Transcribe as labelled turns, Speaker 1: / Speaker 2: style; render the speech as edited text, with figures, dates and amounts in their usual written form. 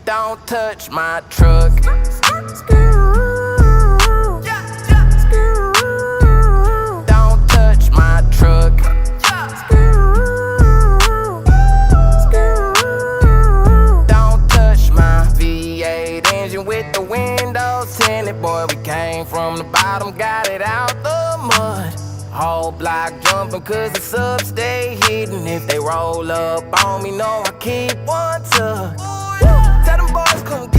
Speaker 1: Don't touch my truck. Don't touch my truck. Don't touch my V8 engine with the windows tinted. Boy, we came from the bottom, got it out the mud. Whole block jumping cause the subs stay hidden. If they roll up on me, know I keep one tucked. Tell them boys come get